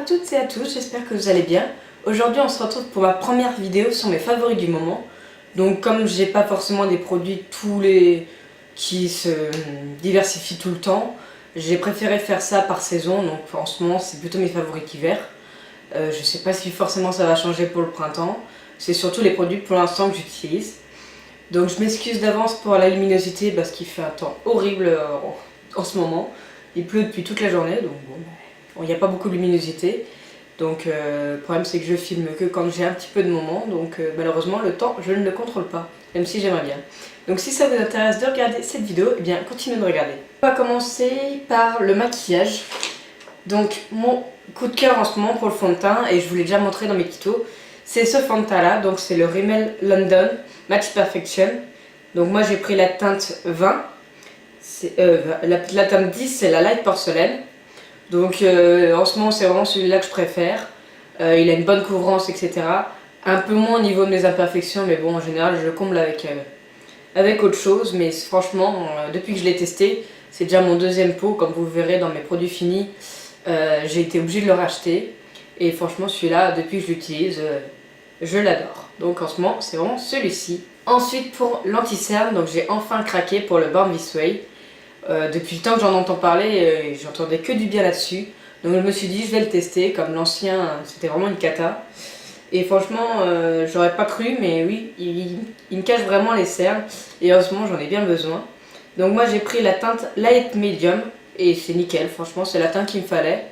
à toutes et à tous, j'espère que vous allez bien. Aujourd'hui on se retrouve pour ma première vidéo sur mes favoris du moment. Donc comme j'ai pas forcément des produits qui se diversifient tout le temps, j'ai préféré faire ça par saison. Donc en ce moment c'est plutôt mes favoris d'hiver. Je sais pas si forcément ça va changer pour le printemps. C'est surtout les produits pour l'instant que j'utilise. Donc je m'excuse d'avance pour la luminosité parce qu'il fait un temps horrible en ce moment. Il pleut depuis toute la journée, donc bon, il n'y a pas beaucoup de luminosité. Donc le problème c'est que je filme que quand j'ai un petit peu de moment, donc malheureusement le temps je ne le contrôle pas, même si j'aimerais bien. Donc si ça vous intéresse de regarder cette vidéo, eh bien continuez de regarder. On va commencer par le maquillage. Donc mon coup de cœur en ce moment pour le fond de teint, et je vous l'ai déjà montré dans mes tutos, c'est ce fond de teint là, donc c'est le Rimmel London Match Perfection. Donc moi j'ai pris la teinte 20, la teinte 10 c'est la Light Porcelaine. Donc en ce moment c'est vraiment celui-là que je préfère. Il a une bonne couvrance, etc. Un peu moins au niveau de mes imperfections, mais bon en général je le comble avec autre chose. Mais franchement, depuis que je l'ai testé, c'est déjà mon deuxième pot, comme vous le verrez dans mes produits finis. J'ai été obligée de le racheter. Et franchement celui-là, depuis que je l'utilise, je l'adore. Donc en ce moment c'est vraiment celui-ci. Ensuite pour l'anti-cerne, donc j'ai enfin craqué pour le Born This Way. Depuis le temps que j'en entends parler, j'entendais que du bien là-dessus. Donc je me suis dit je vais le tester, comme l'ancien c'était vraiment une cata. Et franchement j'aurais pas cru, mais oui, il me cache vraiment les cernes. Et en ce moment j'en ai bien besoin. Donc moi j'ai pris la teinte Light Medium, et c'est nickel, franchement c'est la teinte qu'il me fallait.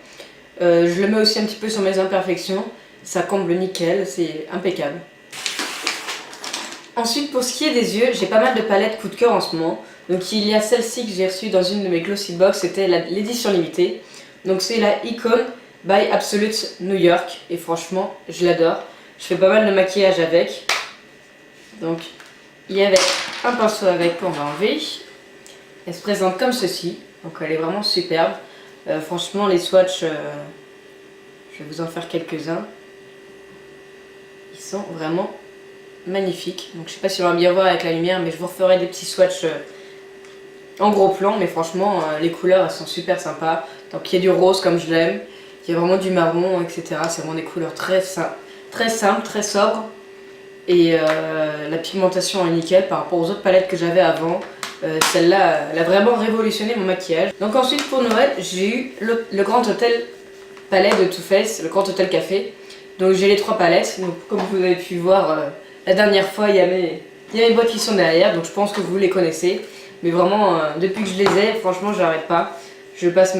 Je le mets aussi un petit peu sur mes imperfections, ça comble nickel, c'est impeccable. Ensuite pour ce qui est des yeux, j'ai pas mal de palettes coup de cœur en ce moment. Donc il y a celle-ci que j'ai reçue dans une de mes Glossy Box, c'était l'édition limitée. Donc c'est la Icon by Absolute New York, et franchement je l'adore. Je fais pas mal de maquillage avec. Donc il y avait un pinceau avec pour enlever. Elle se présente comme ceci, donc elle est vraiment superbe. Franchement les swatchs, je vais vous en faire quelques-uns. Ils sont vraiment magnifiques. Donc je sais pas si on va bien voir avec la lumière, mais je vous referai des petits swatchs en gros plan. Mais franchement les couleurs elles sont super sympas. Donc il y a du rose comme je l'aime, il y a vraiment du marron, etc. C'est vraiment des couleurs très simples, très sobres. Et la pigmentation est nickel par rapport aux autres palettes que j'avais avant. Celle-là, elle a vraiment révolutionné mon maquillage. Donc ensuite pour Noël, j'ai eu le Grand Hôtel palette de Too Faced, le Grand Hôtel Café. Donc j'ai les trois palettes. Donc comme vous avez pu voir la dernière fois, il y a mes boîtes qui sont derrière. Donc je pense que vous les connaissez. Mais vraiment, depuis que je les ai, franchement j'arrête pas. Je passe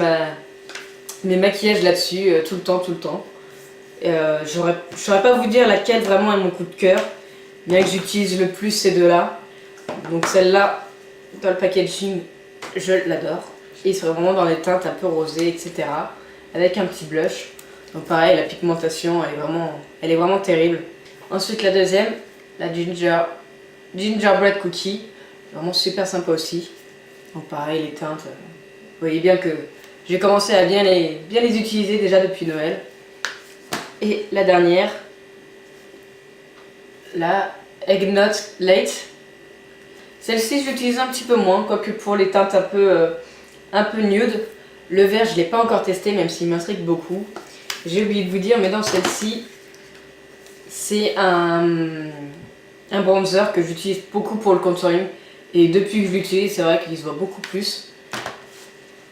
mes maquillages là-dessus tout le temps. Je saurais pas vous dire laquelle vraiment est mon coup de cœur. Bien que j'utilise le plus ces deux-là. Donc celle-là, dans le packaging, je l'adore. Et c'est vraiment dans les teintes un peu rosées, etc. Avec un petit blush. Donc pareil, la pigmentation, elle est vraiment terrible. Ensuite la deuxième, la Gingerbread Cookie. Vraiment super sympa aussi. Donc pareil, les teintes, vous voyez bien que j'ai commencé à bien les utiliser déjà depuis Noël. Et la dernière, la Eggnog Late. Celle-ci je l'utilise un petit peu moins, quoique pour les teintes un peu nude. Le vert je ne l'ai pas encore testé, même s'il m'intrigue beaucoup. J'ai oublié de vous dire, mais dans celle-ci, c'est un bronzer que j'utilise beaucoup pour le contouring. Et depuis que je l'utilise, c'est vrai qu'il se voit beaucoup plus.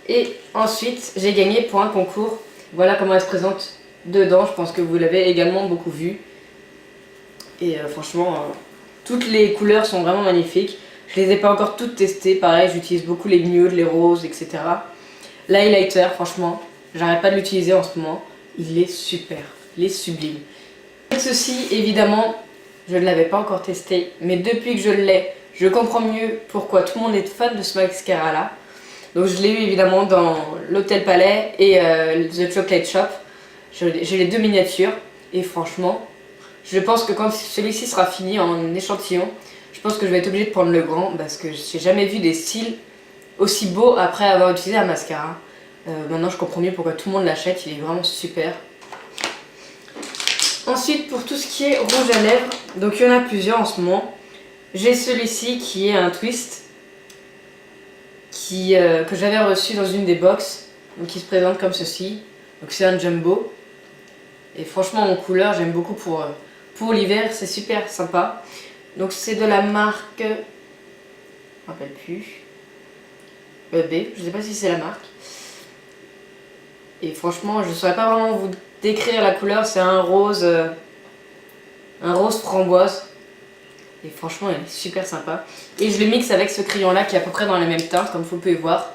Et ensuite, j'ai gagné pour un concours. Voilà comment elle se présente dedans. Je pense que vous l'avez également beaucoup vu. Et franchement, toutes les couleurs sont vraiment magnifiques. Je les ai pas encore toutes testées. Pareil, j'utilise beaucoup les nudes, les roses, etc. L'highlighter, franchement, j'arrête pas de l'utiliser en ce moment. Il est super, il est sublime. Ceci, évidemment, je ne l'avais pas encore testé. Mais depuis que je l'ai, je comprends mieux pourquoi tout le monde est fan de ce mascara là. Donc je l'ai eu évidemment dans l'Hôtel Palais et The Chocolate Shop. J'ai les deux miniatures et franchement, je pense que quand celui-ci sera fini en échantillon, je pense que je vais être obligée de prendre le grand parce que j'ai jamais vu des styles aussi beaux après avoir utilisé un mascara. Maintenant je comprends mieux pourquoi tout le monde l'achète, il est vraiment super. Ensuite pour tout ce qui est rouge à lèvres, donc il y en a plusieurs en ce moment. J'ai celui-ci qui est un twist que j'avais reçu dans une des box, donc qui se présente comme ceci. Donc c'est un jumbo. Et franchement en couleur j'aime beaucoup pour l'hiver, c'est super sympa. Donc c'est de la marque, je ne me rappelle plus, B, je sais pas si c'est la marque. Et franchement je ne saurais pas vraiment vous décrire la couleur, c'est un rose framboise. Et franchement elle est super sympa. Et je le mixe avec ce crayon là qui est à peu près dans la même teinte comme vous pouvez voir.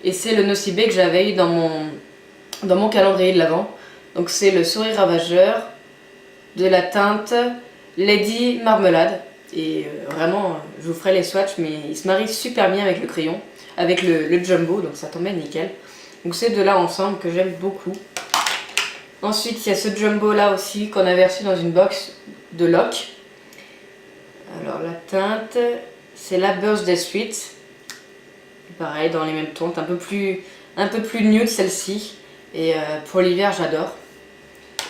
Et c'est le Nocibé que j'avais eu dans mon calendrier de l'Avent. Donc c'est le sourire ravageur de la teinte Lady Marmelade. Et vraiment, je vous ferai les swatchs, mais il se marie super bien avec le crayon, avec le jumbo, donc ça tombait nickel. Donc c'est de là ensemble que j'aime beaucoup. Ensuite, il y a ce jumbo là aussi qu'on avait reçu dans une box de Lock. Alors la teinte, c'est la Birthday Sweet. Pareil, dans les mêmes teintes, un peu plus nude celle-ci. Et pour l'hiver, j'adore.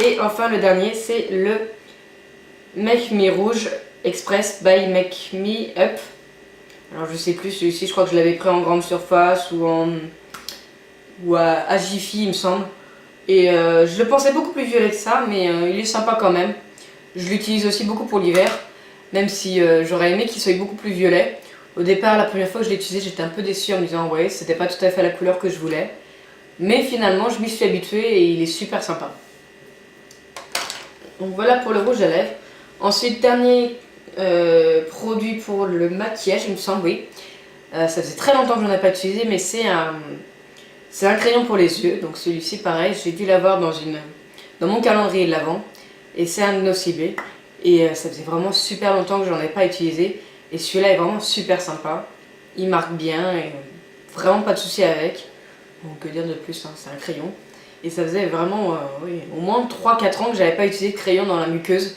Et enfin, le dernier, c'est le Make Me Rouge Express by Make Me Up. Alors, je sais plus, celui-ci, je crois que je l'avais pris en grande surface ou à Jiffy, il me semble. Et je le pensais beaucoup plus violet que ça, mais il est sympa quand même. Je l'utilise aussi beaucoup pour l'hiver, même si j'aurais aimé qu'il soit beaucoup plus violet. Au départ, la première fois que je l'ai utilisé, j'étais un peu déçue en me disant ouais, c'était pas tout à fait la couleur que je voulais. Mais finalement, je m'y suis habituée et il est super sympa. Donc voilà pour le rouge à lèvres. Ensuite, dernier produit pour le maquillage, il me semble, oui. Ça faisait très longtemps que je n'en ai pas utilisé, mais c'est un crayon pour les yeux. Donc celui-ci, pareil, j'ai dû l'avoir dans mon calendrier de l'Avent. Et c'est un Nocibé. Et ça faisait vraiment super longtemps que je n'en ai pas utilisé. Et celui-là est vraiment super sympa. Il marque bien et vraiment pas de souci avec. Donc que dire de plus, hein, c'est un crayon. Et ça faisait vraiment oui, au moins 3-4 ans que j'avais pas utilisé de crayon dans la muqueuse.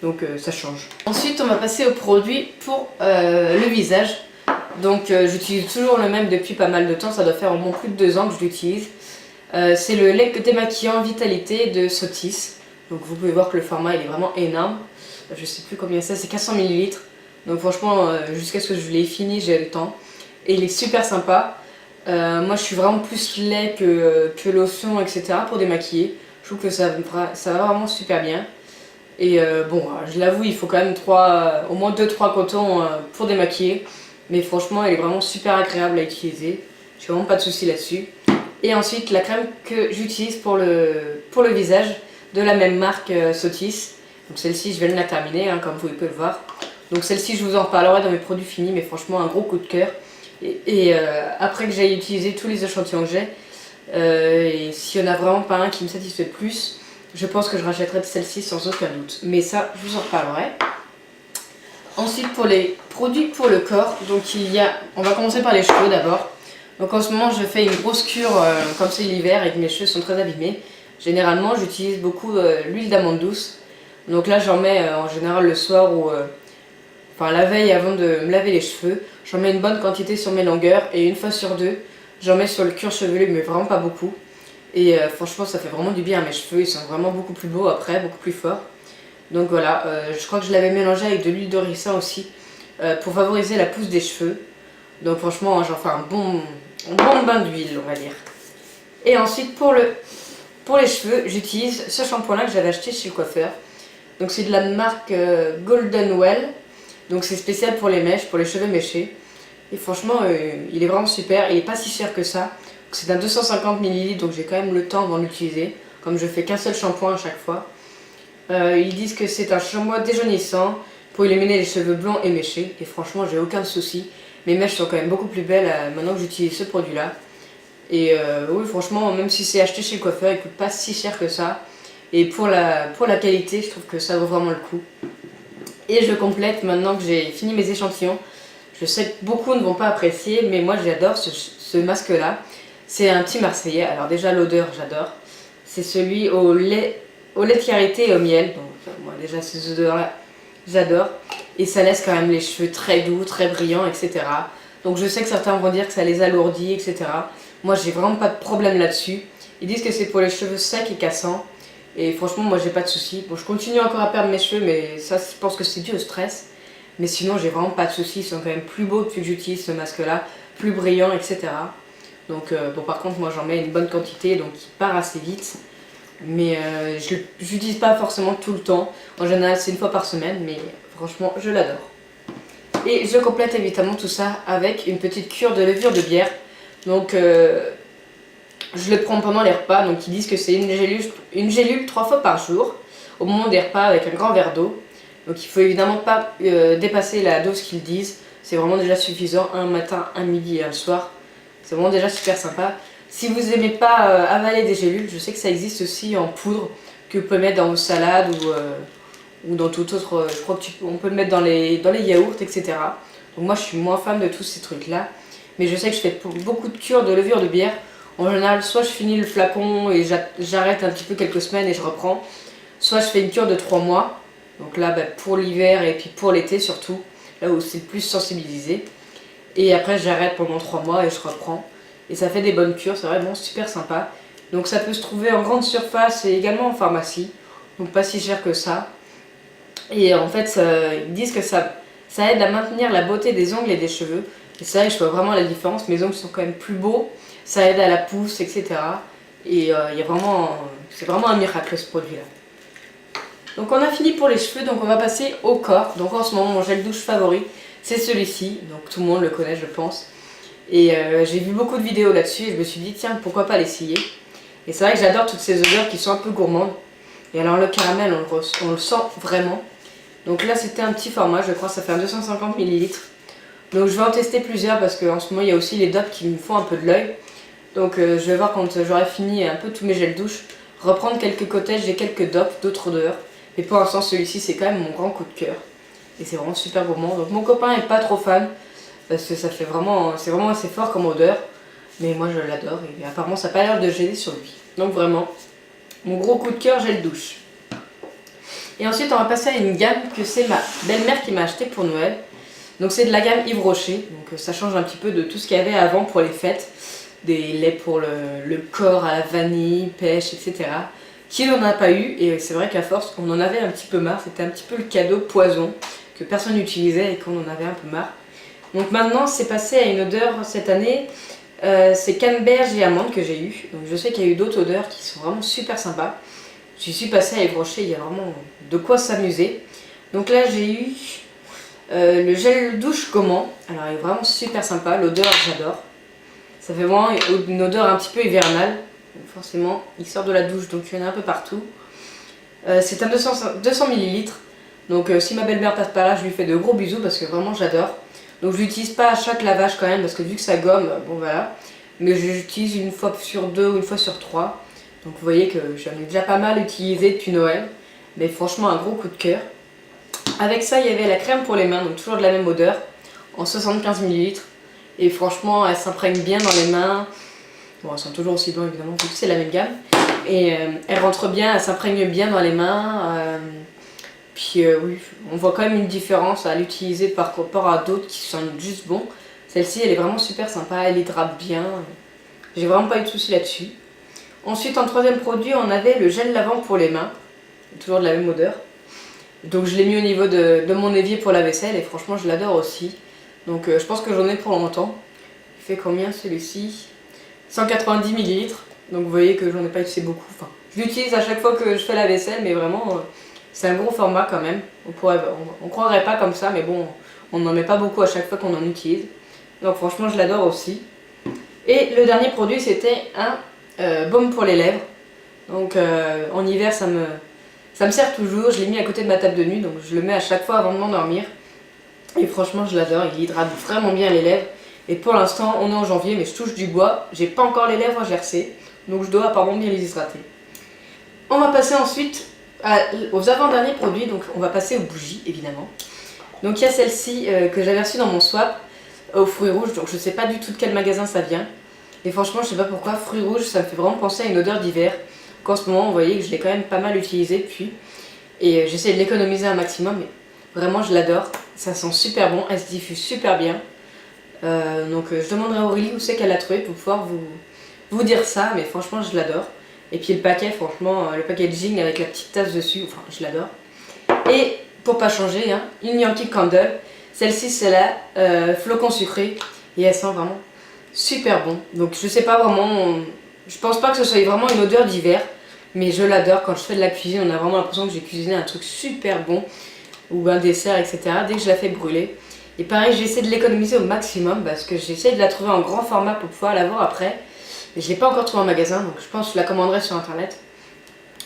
Donc ça change. Ensuite on va passer au produit pour le visage. Donc j'utilise toujours le même depuis pas mal de temps. Ça doit faire au moins plus de 2 ans que je l'utilise. C'est le lait démaquillant Vitalité de Sotis. Donc vous pouvez voir que le format il est vraiment énorme. Je sais plus combien c'est 400 ml. Donc franchement, jusqu'à ce que je l'ai fini, j'ai le temps. Et il est super sympa. Moi je suis vraiment plus lait que lotion, etc. pour démaquiller. Je trouve que ça va vraiment super bien. Et bon, je l'avoue, il faut quand même au moins 2-3 cotons pour démaquiller. Mais franchement, elle est vraiment super agréable à utiliser. J'ai vraiment pas de soucis là-dessus. Et ensuite, la crème que j'utilise pour le visage, de la même marque Sotis. Donc celle-ci, je viens de la terminer, hein, comme vous pouvez le voir. Donc celle-ci, je vous en reparlerai dans mes produits finis, mais franchement, un gros coup de cœur. Et après que j'ai utilisé tous les échantillons que j'ai, et s'il n'y en a vraiment pas un qui me satisfait plus, je pense que je rachèterai de celle-ci sans aucun doute. Mais ça, je vous en reparlerai. Ensuite, pour les produits pour le corps, donc on va commencer par les cheveux d'abord. Donc en ce moment, je fais une grosse cure comme c'est l'hiver et que mes cheveux sont très abîmés. Généralement, j'utilise beaucoup l'huile d'amande douce. Donc là, j'en mets en général le soir ou enfin la veille avant de me laver les cheveux. J'en mets une bonne quantité sur mes longueurs et une fois sur deux, j'en mets sur le cuir chevelu, mais vraiment pas beaucoup. Et franchement, ça fait vraiment du bien à mes cheveux. Ils sont vraiment beaucoup plus beaux après, beaucoup plus forts. Donc voilà, je crois que je l'avais mélangé avec de l'huile de ricin aussi pour favoriser la pousse des cheveux. Donc franchement, j'en fais un bon bain d'huile, on va dire. Et ensuite, pour les cheveux, j'utilise ce shampoing-là que j'avais acheté chez le coiffeur. Donc c'est de la marque Golden Well. Donc c'est spécial pour les mèches, pour les cheveux méchés. Et franchement, il est vraiment super. Il n'est pas si cher que ça. C'est un 250 ml, donc j'ai quand même le temps avant de l'utiliser. Comme je fais qu'un seul shampoing à chaque fois. Ils disent que c'est un shampoing déjaunissant pour éliminer les cheveux blonds et méchés. Et franchement, j'ai aucun souci. Mes mèches sont quand même beaucoup plus belles maintenant que j'utilise ce produit-là. Et oui, franchement, même si c'est acheté chez le coiffeur, il ne coûte pas si cher que ça. Et pour la qualité, je trouve que ça vaut vraiment le coup. Et je complète maintenant que j'ai fini mes échantillons. Je sais que beaucoup ne vont pas apprécier, mais moi j'adore ce masque-là. C'est un petit Marseillais. Alors déjà l'odeur, j'adore. C'est celui au lait de karité et au miel. Donc moi déjà ces odeurs-là, j'adore. Et ça laisse quand même les cheveux très doux, très brillants, etc. Donc je sais que certains vont dire que ça les alourdit, etc. Moi j'ai vraiment pas de problème là-dessus. Ils disent que c'est pour les cheveux secs et cassants. Et franchement moi j'ai pas de soucis. Bon, je continue encore à perdre mes cheveux, mais ça je pense que c'est dû au stress. Mais sinon j'ai vraiment pas de soucis. Ils sont quand même plus beaux depuis que j'utilise ce masque-là. Plus brillants, etc. Donc bon, par contre moi j'en mets une bonne quantité, donc il part assez vite. Mais je l'utilise pas forcément tout le temps. En général c'est une fois par semaine, mais franchement je l'adore. Et je complète évidemment tout ça avec une petite cure de levure de bière. Donc je le prends pendant les repas, donc ils disent que c'est une gélule 3 fois par jour, au moment des repas avec un grand verre d'eau. Donc il faut évidemment pas dépasser la dose qu'ils disent, c'est vraiment déjà suffisant, un matin, un midi et un soir. C'est vraiment déjà super sympa. Si vous n'aimez pas avaler des gélules, je sais que ça existe aussi en poudre, que vous pouvez mettre dans vos salades ou dans tout autre, je crois qu'on peut le mettre dans les yaourts, etc. Donc moi je suis moins fan de tous ces trucs là, mais je sais que je fais beaucoup de cures de levure de bière. En général, soit je finis le flacon et j'arrête un petit peu quelques semaines et je reprends, soit je fais une cure de 3 mois, donc là pour l'hiver et puis pour l'été surtout, là où c'est le plus sensibilisé. Et après j'arrête pendant 3 mois et je reprends. Et ça fait des bonnes cures, c'est vraiment super sympa. Donc ça peut se trouver en grande surface et également en pharmacie, donc pas si cher que ça. Et en fait, ils disent que ça aide à maintenir la beauté des ongles et des cheveux. Et c'est vrai que je vois vraiment la différence, mes ongles sont quand même plus beaux, ça aide à la pousse, etc. Et c'est vraiment un miracle ce produit-là. Donc on a fini pour les cheveux, donc on va passer au corps. Donc en ce moment, mon gel douche favori, c'est celui-ci. Donc tout le monde le connaît, je pense. Et j'ai vu beaucoup de vidéos là-dessus et je me suis dit, tiens, pourquoi pas l'essayer. Et c'est vrai que j'adore toutes ces odeurs qui sont un peu gourmandes. Et alors le caramel, on le sent vraiment. Donc là, c'était un petit format, je crois, ça fait un 250 ml. Donc je vais en tester plusieurs parce qu'en ce moment, il y a aussi les dopes qui me font un peu de l'œil. Donc je vais voir quand j'aurai fini un peu tous mes gels douche, reprendre quelques cottages et quelques dopes, d'autres odeurs. Et pour l'instant, celui-ci, c'est quand même mon grand coup de cœur. Et c'est vraiment super gourmand. Donc mon copain n'est pas trop fan parce que c'est vraiment assez fort comme odeur. Mais moi, je l'adore et apparemment, ça n'a pas l'air de gêner sur lui. Donc vraiment, mon gros coup de cœur gel douche. Et ensuite, on va passer à une gamme que c'est ma belle-mère qui m'a acheté pour Noël. Donc c'est de la gamme Yves Rocher. Donc ça change un petit peu de tout ce qu'il y avait avant pour les fêtes. Des laits pour le corps à la vanille, pêche, etc. Qui n'en a pas eu, et c'est vrai qu'à force, on en avait un petit peu marre. C'était un petit peu le cadeau poison que personne n'utilisait et qu'on en avait un peu marre. Donc maintenant, c'est passé à une odeur cette année. C'est canneberge et amande que j'ai eu. Donc je sais qu'il y a eu d'autres odeurs qui sont vraiment super sympas. Je suis passée à Yves Rocher, il y a vraiment de quoi s'amuser. Donc là, j'ai eu le gel douche gommant. Alors il est vraiment super sympa, l'odeur j'adore. Ça fait vraiment une odeur un petit peu hivernale. Donc forcément, il sort de la douche, donc il y en a un peu partout. C'est un 200 ml. Donc si ma belle-mère passe par là, je lui fais de gros bisous parce que vraiment j'adore. Donc je l'utilise pas à chaque lavage quand même parce que vu que ça gomme, bon voilà. Mais je l'utilise une fois sur 2 ou une fois sur 3. Donc vous voyez que j'en ai déjà pas mal utilisé depuis Noël. Mais franchement un gros coup de cœur. Avec ça, il y avait la crème pour les mains, donc toujours de la même odeur, en 75 ml. Et franchement, elle s'imprègne bien dans les mains. Bon, elles sont toujours aussi bonnes évidemment, vu que c'est la même gamme. Et elle rentre bien, elle s'imprègne bien dans les mains. Puis oui, on voit quand même une différence à l'utiliser par rapport à d'autres qui sont juste bons. Celle-ci, elle est vraiment super sympa, elle hydrate bien. J'ai vraiment pas eu de soucis là-dessus. Ensuite, en troisième produit, on avait le gel lavant pour les mains. Toujours de la même odeur. Donc je l'ai mis au niveau de mon évier pour la vaisselle et franchement, je l'adore aussi. Donc je pense que j'en ai pour longtemps. Il fait combien celui-ci? 190 ml. Donc vous voyez que j'en ai pas utilisé beaucoup. Enfin, je l'utilise à chaque fois que je fais la vaisselle, mais vraiment, c'est un gros format quand même. On croirait pas comme ça, mais bon, on n'en met pas beaucoup à chaque fois qu'on en utilise. Donc franchement, je l'adore aussi. Et le dernier produit, c'était un baume pour les lèvres. Donc en hiver, ça me sert toujours. Je l'ai mis à côté de ma table de nuit, donc je le mets à chaque fois avant de m'endormir. Et franchement, je l'adore. Il hydrate vraiment bien les lèvres. Et pour l'instant, on est en janvier, mais je touche du bois. J'ai pas encore les lèvres gercées, donc je dois apparemment bien les hydrater. On va passer ensuite aux avant-derniers produits. Donc on va passer aux bougies, évidemment. Donc il y a celle-ci que j'avais reçue dans mon swap aux fruits rouges. Donc je sais pas du tout de quel magasin ça vient. Et franchement, je sais pas pourquoi, fruits rouges, ça me fait vraiment penser à une odeur d'hiver. En ce moment, vous voyez que je l'ai quand même pas mal utilisé depuis. Et j'essaie de l'économiser un maximum, mais vraiment je l'adore. Ça sent super bon, elle se diffuse super bien. Donc je demanderai à Aurélie où c'est qu'elle l'a trouvé pour pouvoir vous dire ça, mais franchement je l'adore. Et puis le paquet, franchement, le packaging avec la petite tasse dessus, enfin je l'adore. Et pour pas changer, hein, une Yankee Candle. Celle-ci c'est la flocon sucré et elle sent vraiment super bon. Donc je sais pas vraiment, je pense pas que ce soit vraiment une odeur d'hiver. mais je l'adore. Quand je fais de la cuisine, on a vraiment l'impression que j'ai cuisiné un truc super bon, ou un dessert, etc. dès que je la fais brûler. Et pareil, j'essaie de l'économiser au maximum parce que j'essaie de la trouver en grand format pour pouvoir la voir après. Mais je ne l'ai pas encore trouvée en magasin, donc je pense que je la commanderai sur internet.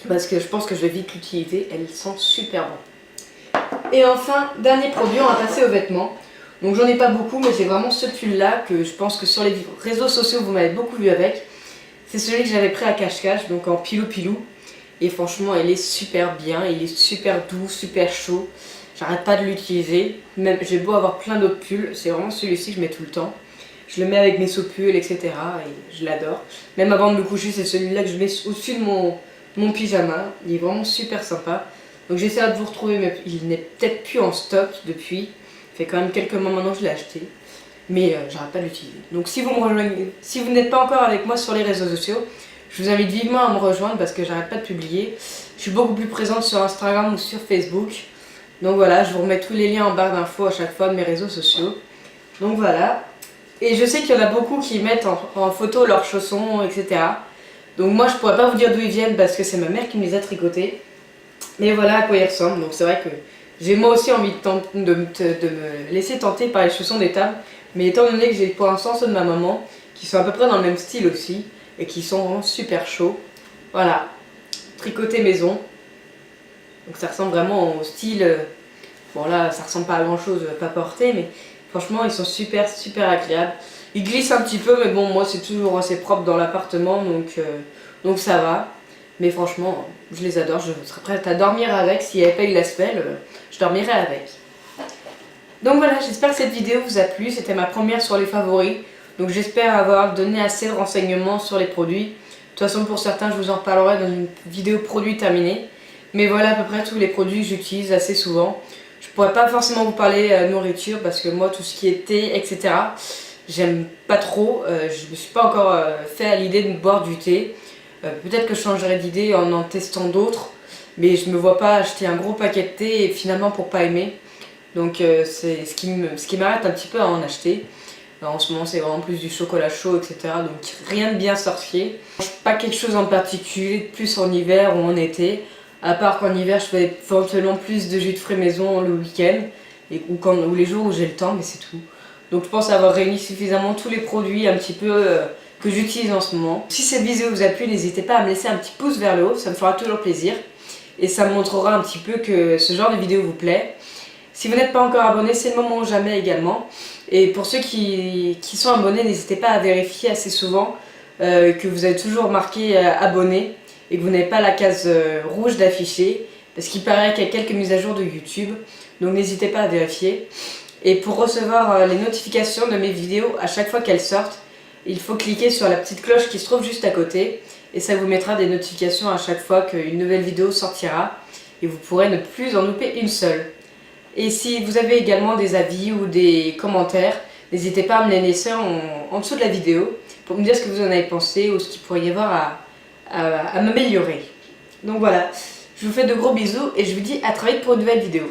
Parce que je pense que je vais vite l'utiliser, elles sont super bonnes. Et enfin, dernier produit, on va passer aux vêtements. Donc j'en ai pas beaucoup, mais j'ai vraiment ce pull là que je pense que sur les réseaux sociaux vous m'avez beaucoup vu avec. C'est celui que j'avais pris à cache-cache, donc en pilou-pilou. Et franchement, il est super bien, il est super doux, super chaud. J'arrête pas de l'utiliser. Même j'ai beau avoir plein d'autres pulls, c'est vraiment celui-ci que je mets tout le temps. Je le mets avec mes sous-pulls, etc. Et je l'adore. Même avant de me coucher, c'est celui-là que je mets au-dessus de mon pyjama. Il est vraiment super sympa. Donc j'essaie de vous retrouver, mais il n'est peut-être plus en stock depuis. Ça fait quand même quelques mois maintenant que je l'ai acheté. Mais j'arrête pas de l'utiliser. Donc si vous me rejoignez, si vous n'êtes pas encore avec moi sur les réseaux sociaux, je vous invite vivement à me rejoindre parce que j'arrête pas de publier. Je suis beaucoup plus présente sur Instagram ou sur Facebook. Donc voilà, je vous remets tous les liens en barre d'infos à chaque fois de mes réseaux sociaux. Donc voilà. Et je sais qu'il y en a beaucoup qui mettent en photo leurs chaussons, etc. Donc moi je pourrais pas vous dire d'où ils viennent parce que c'est ma mère qui me les a tricotés. Mais voilà à quoi ils ressemblent. Donc c'est vrai que j'ai moi aussi envie de me laisser tenter par les chaussons des tables. Mais étant donné que j'ai pour l'instant ceux de ma maman, qui sont à peu près dans le même style aussi, et qui sont vraiment super chauds. Voilà, tricoté maison. Donc ça ressemble vraiment au style, bon là ça ressemble pas à grand chose, pas porté, mais franchement ils sont super agréables. Ils glissent un petit peu, mais bon moi c'est toujours assez propre dans l'appartement, donc ça va. Mais franchement, je les adore, je serais prête à dormir avec, s'il n'y avait pas eu la semelle, je dormirais avec. Donc voilà, j'espère que cette vidéo vous a plu, c'était ma première sur les favoris. Donc j'espère avoir donné assez de renseignements sur les produits. De toute façon pour certains je vous en parlerai dans une vidéo produit terminée. Mais voilà à peu près tous les produits que j'utilise assez souvent. Je pourrais pas forcément vous parler nourriture parce que moi tout ce qui est thé, etc. j'aime pas trop. Je me suis pas encore fait à l'idée de boire du thé. Peut-être que je changerai d'idée en testant d'autres. Mais je me vois pas acheter un gros paquet de thé et finalement pour pas aimer. Donc c'est ce qui m'arrête un petit peu à en acheter. En ce moment c'est vraiment plus du chocolat chaud, etc. Donc rien de bien sorcier. Pas quelque chose en particulier, plus en hiver ou en été. À part qu'en hiver je fais éventuellement plus de jus de fruits maison le week-end. Ou les jours où j'ai le temps, mais c'est tout. Donc je pense avoir réuni suffisamment tous les produits un petit peu que j'utilise en ce moment. Si cette vidéo vous a plu, n'hésitez pas à me laisser un petit pouce vers le haut, ça me fera toujours plaisir. Et ça me montrera un petit peu que ce genre de vidéo vous plaît. Si vous n'êtes pas encore abonné, c'est le moment ou jamais également. Et pour ceux qui sont abonnés, n'hésitez pas à vérifier assez souvent que vous avez toujours marqué abonné et que vous n'avez pas la case rouge d'afficher. Parce qu'il paraît qu'il y a quelques mises à jour de YouTube. Donc n'hésitez pas à vérifier. Et pour recevoir les notifications de mes vidéos à chaque fois qu'elles sortent, il faut cliquer sur la petite cloche qui se trouve juste à côté. Et ça vous mettra des notifications à chaque fois qu'une nouvelle vidéo sortira. Et vous pourrez ne plus en louper une seule. Et si vous avez également des avis ou des commentaires, n'hésitez pas à me les laisser en dessous de la vidéo pour me dire ce que vous en avez pensé ou ce qu'il pourrait y avoir à m'améliorer. Donc voilà, je vous fais de gros bisous et je vous dis à très vite pour une nouvelle vidéo.